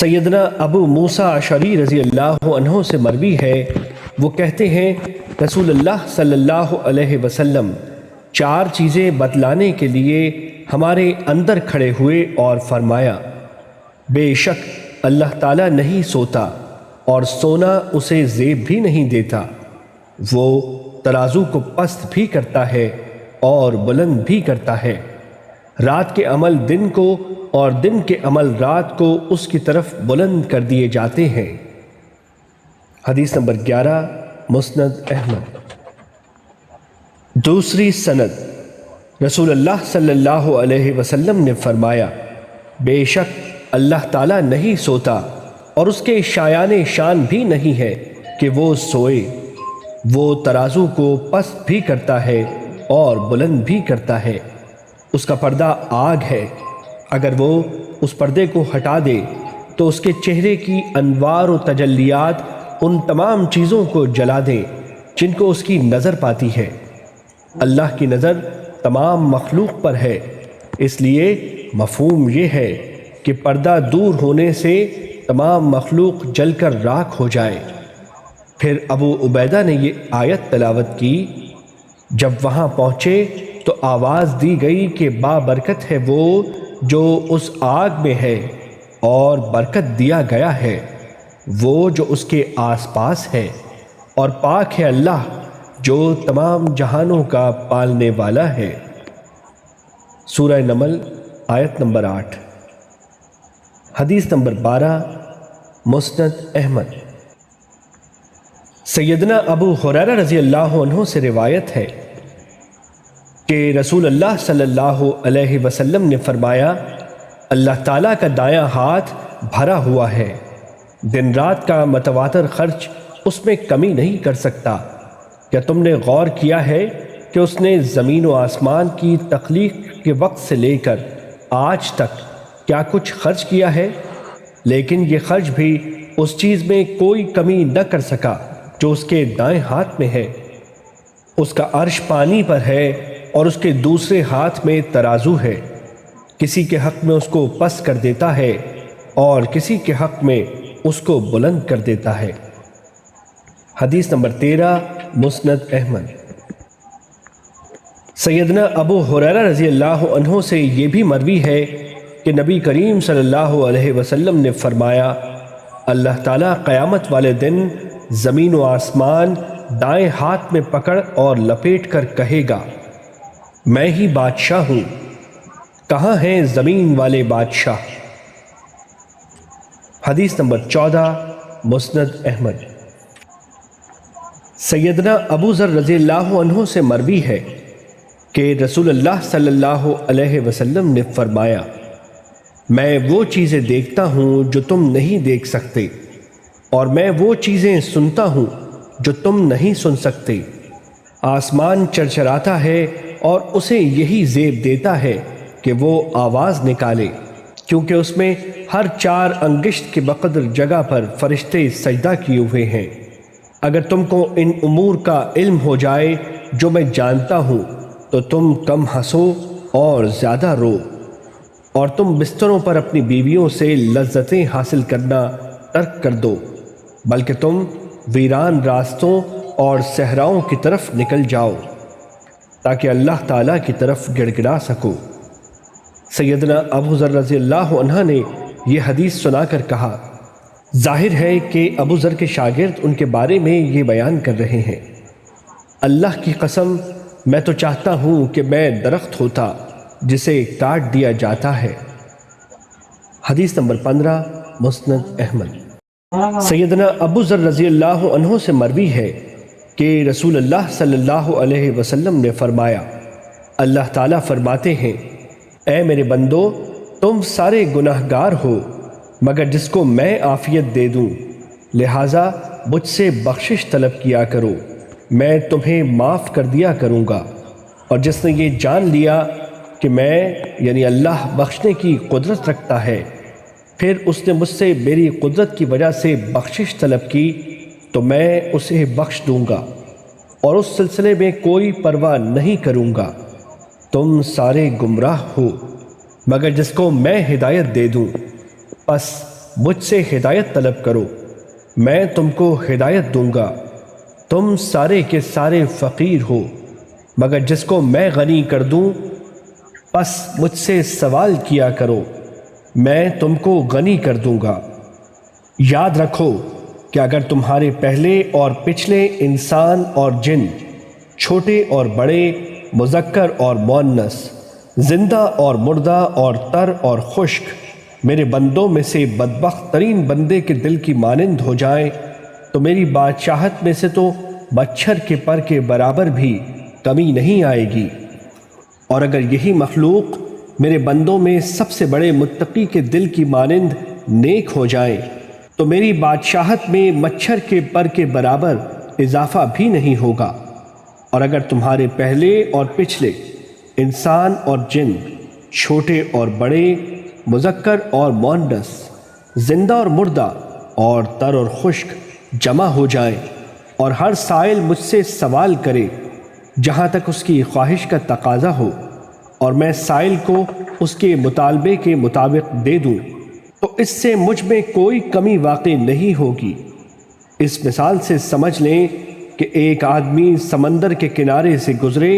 سیدنا ابو موسیٰ اشعری رضی اللہ عنہ سے مروی ہے، وہ کہتے ہیں رسول اللہ صلی اللہ علیہ وسلم 4 چیزیں بتلانے کے لیے ہمارے اندر کھڑے ہوئے اور فرمایا، بے شک اللہ تعالیٰ نہیں سوتا اور سونا اسے زیب بھی نہیں دیتا، وہ ترازو کو پست بھی کرتا ہے اور بلند بھی کرتا ہے، رات کے عمل دن کو اور دن کے عمل رات کو اس کی طرف بلند کر دیے جاتے ہیں۔ حدیث نمبر 11 مسند احمد۔ دوسری سند، رسول اللہ صلی اللہ علیہ وسلم نے فرمایا، بے شک اللہ تعالیٰ نہیں سوتا اور اس کے شایان شان بھی نہیں ہے کہ وہ سوئے، وہ ترازو کو پست بھی کرتا ہے اور بلند بھی کرتا ہے، اس کا پردہ آگ ہے، اگر وہ اس پردے کو ہٹا دے تو اس کے چہرے کی انوار و تجلیات ان تمام چیزوں کو جلا دیں جن کو اس کی نظر پاتی ہے۔ اللہ کی نظر تمام مخلوق پر ہے، اس لیے مفہوم یہ ہے کہ پردہ دور ہونے سے تمام مخلوق جل کر راکھ ہو جائے۔ پھر ابو عبیدہ نے یہ آیت تلاوت کی، جب وہاں پہنچے تو آواز دی گئی کہ بابرکت ہے وہ جو اس آگ میں ہے، اور برکت دیا گیا ہے وہ جو اس کے آس پاس ہے، اور پاک ہے اللہ جو تمام جہانوں کا پالنے والا ہے۔ سورہ نمل آیت نمبر 8۔ حدیث نمبر 12 مسند احمد۔ سیدنا ابو ہریرہ رضی اللہ عنہ سے روایت ہے کہ رسول اللہ صلی اللہ علیہ وسلم نے فرمایا، اللہ تعالیٰ کا دایاں ہاتھ بھرا ہوا ہے، دن رات کا متواتر خرچ اس میں کمی نہیں کر سکتا۔ کیا تم نے غور کیا ہے کہ اس نے زمین و آسمان کی تخلیق کے وقت سے لے کر آج تک کیا کچھ خرچ کیا ہے، لیکن یہ خرچ بھی اس چیز میں کوئی کمی نہ کر سکا جو اس کے دائیں ہاتھ میں ہے۔ اس کا عرش پانی پر ہے اور اس کے دوسرے ہاتھ میں ترازو ہے، کسی کے حق میں اس کو پست کر دیتا ہے اور کسی کے حق میں اس کو بلند کر دیتا ہے۔ حدیث نمبر 13 مسند احمد۔ سیدنا ابو ہریرہ رضی اللہ عنہ سے یہ بھی مروی ہے کہ نبی کریم صلی اللہ علیہ وسلم نے فرمایا، اللہ تعالیٰ قیامت والے دن زمین و آسمان دائیں ہاتھ میں پکڑ اور لپیٹ کر کہے گا، میں ہی بادشاہ ہوں، کہاں ہیں زمین والے بادشاہ؟ حدیث نمبر 14 مسند احمد۔ سیدنا ابو ذر رضی اللہ عنہ سے مروی ہے کہ رسول اللہ صلی اللہ علیہ وسلم نے فرمایا، میں وہ چیزیں دیکھتا ہوں جو تم نہیں دیکھ سکتے، اور میں وہ چیزیں سنتا ہوں جو تم نہیں سن سکتے۔ آسمان چرچراتا ہے اور اسے یہی زیب دیتا ہے کہ وہ آواز نکالے، کیونکہ اس میں ہر 4 انگشت کے بقدر جگہ پر فرشتے سجدہ کیے ہوئے ہیں۔ اگر تم کو ان امور کا علم ہو جائے جو میں جانتا ہوں تو تم کم ہنسو اور زیادہ رو، اور تم بستروں پر اپنی بیویوں سے لذتیں حاصل کرنا ترک کر دو، بلکہ تم ویران راستوں اور صحراؤں کی طرف نکل جاؤ تاکہ اللہ تعالیٰ کی طرف گڑ گڑا سکو۔ سیدنا ابو ذر رضی اللہ عنہ نے یہ حدیث سنا کر کہا، ظاہر ہے کہ ابو ذر کے شاگرد ان کے بارے میں یہ بیان کر رہے ہیں، اللہ کی قسم میں تو چاہتا ہوں کہ میں درخت ہوتا جسے کاٹ دیا جاتا ہے۔ حدیث نمبر 15 مسند احمد۔ سیدنا ابو ذر رضی اللہ عنہ سے مروی ہے کہ رسول اللہ صلی اللہ علیہ وسلم نے فرمایا، اللہ تعالیٰ فرماتے ہیں، اے میرے بندو، تم سارے گناہگار ہو مگر جس کو میں عافیت دے دوں، لہٰذا مجھ سے بخشش طلب کیا کرو، میں تمہیں معاف کر دیا کروں گا۔ اور جس نے یہ جان لیا کہ میں یعنی اللہ بخشنے کی قدرت رکھتا ہے، پھر اس نے مجھ سے میری قدرت کی وجہ سے بخشش طلب کی تو میں اسے بخش دوں گا اور اس سلسلے میں کوئی پرواہ نہیں کروں گا۔ تم سارے گمراہ ہو مگر جس کو میں ہدایت دے دوں، پس مجھ سے ہدایت طلب کرو، میں تم کو ہدایت دوں گا۔ تم سارے کے سارے فقیر ہو، مگر جس کو میں غنی کر دوں، پس مجھ سے سوال کیا کرو، میں تم کو غنی کر دوں گا۔ یاد رکھو کہ اگر تمہارے پہلے اور پچھلے انسان اور جن، چھوٹے اور بڑے، مذکر اور مؤنث، زندہ اور مردہ اور تر اور خشک، میرے بندوں میں سے بدبخت ترین بندے کے دل کی مانند ہو جائیں تو میری بادشاہت میں سے تو مچھر کے پر کے برابر بھی کمی نہیں آئے گی۔ اور اگر یہی مخلوق میرے بندوں میں سب سے بڑے متقی کے دل کی مانند نیک ہو جائیں تو میری بادشاہت میں مچھر کے پر کے برابر اضافہ بھی نہیں ہوگا۔ اور اگر تمہارے پہلے اور پچھلے انسان اور جن، چھوٹے اور بڑے، مذکر اور مؤنث، زندہ اور مردہ اور تر اور خشک جمع ہو جائیں اور ہر سائل مجھ سے سوال کرے جہاں تک اس کی خواہش کا تقاضا ہو، اور میں سائل کو اس کے مطالبے کے مطابق دے دوں، تو اس سے مجھ میں کوئی کمی واقع نہیں ہوگی۔ اس مثال سے سمجھ لیں کہ ایک آدمی سمندر کے کنارے سے گزرے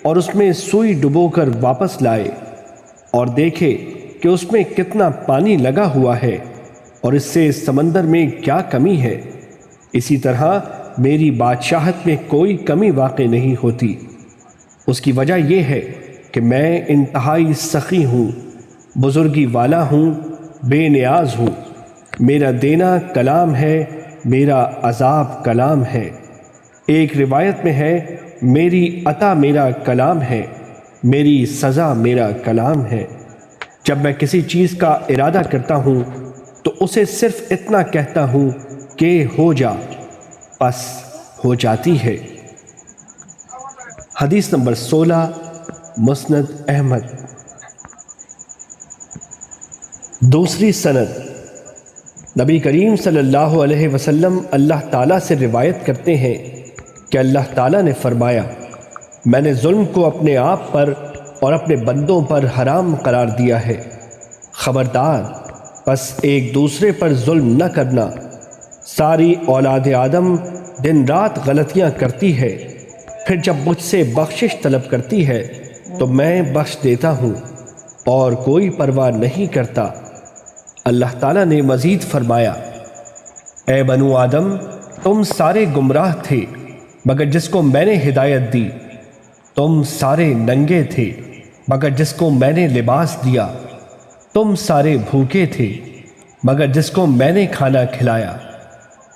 اور اس میں سوئی ڈبو کر واپس لائے اور دیکھے کہ اس میں کتنا پانی لگا ہوا ہے اور اس سے سمندر میں کیا کمی ہے۔ اسی طرح میری بادشاہت میں کوئی کمی واقع نہیں ہوتی۔ اس کی وجہ یہ ہے کہ میں انتہائی سخی ہوں، بزرگی والا ہوں، بے نیاز ہوں۔ میرا دینا کلام ہے، میرا عذاب کلام ہے۔ ایک روایت میں ہے، میری عطا میرا کلام ہے، میری سزا میرا کلام ہے۔ جب میں کسی چیز کا ارادہ کرتا ہوں تو اسے صرف اتنا کہتا ہوں کہ ہو جا، پس ہو جاتی ہے۔ حدیث نمبر 16، مسند احمد۔ دوسری سند، نبی کریم صلی اللہ علیہ وسلم اللہ تعالیٰ سے روایت کرتے ہیں کہ اللہ تعالیٰ نے فرمایا، میں نے ظلم کو اپنے آپ پر اور اپنے بندوں پر حرام قرار دیا ہے۔ خبردار، پس ایک دوسرے پر ظلم نہ کرنا۔ ساری اولاد آدم دن رات غلطیاں کرتی ہے، پھر جب مجھ سے بخشش طلب کرتی ہے تو میں بخش دیتا ہوں اور کوئی پرواہ نہیں کرتا۔ اللہ تعالیٰ نے مزید فرمایا، اے بنو آدم، تم سارے گمراہ تھے مگر جس کو میں نے ہدایت دی، تم سارے ننگے تھے مگر جس کو میں نے لباس دیا، تم سارے بھوکے تھے مگر جس کو میں نے کھانا کھلایا،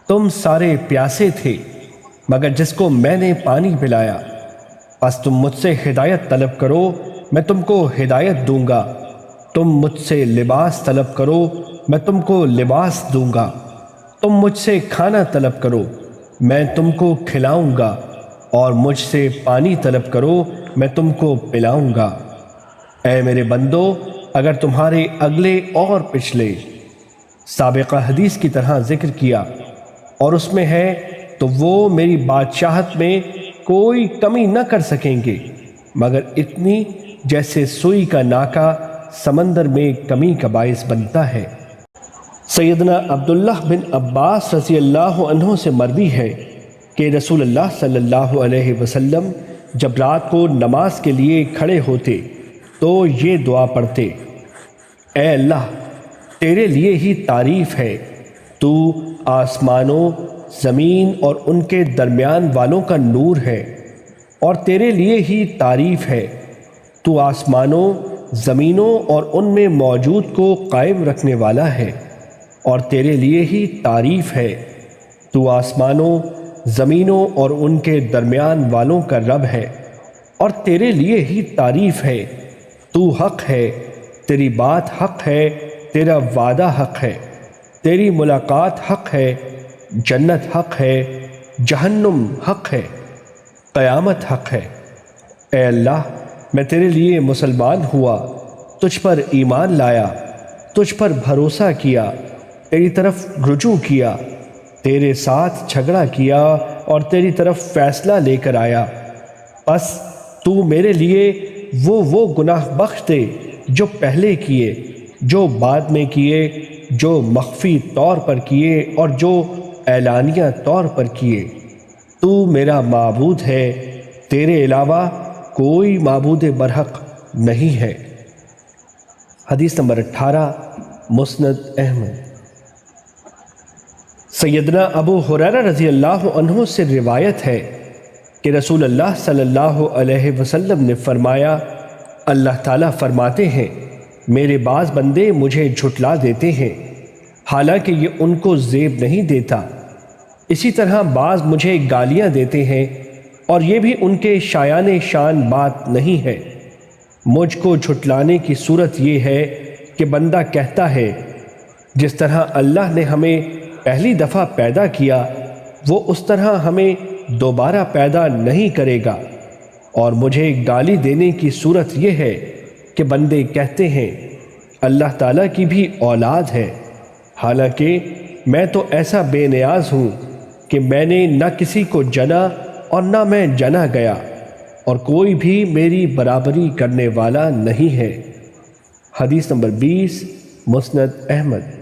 تم سارے پیاسے تھے مگر جس کو میں نے پانی پلایا۔ پس تم مجھ سے ہدایت طلب کرو، میں تم کو ہدایت دوں گا۔ تم مجھ سے لباس طلب کرو، میں تم کو لباس دوں گا۔ تم مجھ سے کھانا طلب کرو، میں تم کو کھلاؤں گا، اور مجھ سے پانی طلب کرو، میں تم کو پلاؤں گا۔ اے میرے بندو، اگر تمہارے اگلے اور پچھلے سابقہ حدیث کی طرح ذکر کیا اور اس میں ہے تو وہ میری بادشاہت میں کوئی کمی نہ کر سکیں گے مگر اتنی جیسے سوئی کا ناکا سمندر میں کمی کا باعث بنتا ہے۔ سیدنا عبداللہ بن عباس رضی اللہ عنہ سے مروی ہے کہ رسول اللہ صلی اللہ علیہ وسلم جب رات کو نماز کے لیے کھڑے ہوتے تو یہ دعا پڑھتے، اے اللہ، تیرے لیے ہی تعریف ہے، تو آسمانوں، زمین اور ان کے درمیان والوں کا نور ہے، اور تیرے لیے ہی تعریف ہے، تو آسمانوں، زمینوں اور ان میں موجود کو قائم رکھنے والا ہے، اور تیرے لیے ہی تعریف ہے، تو آسمانوں، زمینوں اور ان کے درمیان والوں کا رب ہے، اور تیرے لیے ہی تعریف ہے، تو حق ہے، تیری بات حق ہے، تیرا وعدہ حق ہے، تیری ملاقات حق ہے، جنت حق ہے، جہنم حق ہے، قیامت حق ہے۔ اے اللہ، میں تیرے لیے مسلمان ہوا، تجھ پر ایمان لایا، تجھ پر بھروسہ کیا، تیری طرف رجوع کیا، تیرے ساتھ جھگڑا کیا اور تیری طرف فیصلہ لے کر آیا۔ بس تو میرے لیے وہ گناہ بخش دے جو پہلے کیے، جو بعد میں کیے، جو مخفی طور پر کیے اور جو اعلانیہ طور پر کیے۔ تو میرا معبود ہے، تیرے علاوہ کوئی معبود برحق نہیں ہے۔ حدیث نمبر 18، مسند احمد۔ سیدنا ابو ہریرہ رضی اللہ عنہ سے روایت ہے کہ رسول اللہ صلی اللہ علیہ وسلم نے فرمایا، اللہ تعالیٰ فرماتے ہیں میرے بعض بندے مجھے جھٹلا دیتے ہیں حالانکہ یہ ان کو زیب نہیں دیتا، اسی طرح بعض مجھے گالیاں دیتے ہیں اور یہ بھی ان کے شایان شان بات نہیں ہے۔ مجھ کو جھٹلانے کی صورت یہ ہے کہ بندہ کہتا ہے جس طرح اللہ نے ہمیں پہلی دفعہ پیدا کیا وہ اس طرح ہمیں دوبارہ پیدا نہیں کرے گا، اور مجھے گالی دینے کی صورت یہ ہے کہ بندے کہتے ہیں اللہ تعالیٰ کی بھی اولاد ہے، حالانکہ میں تو ایسا بے نیاز ہوں کہ میں نے نہ کسی کو جنا اور نہ میں جنا گیا، اور کوئی بھی میری برابری کرنے والا نہیں ہے۔ حدیث نمبر 20، مسند احمد۔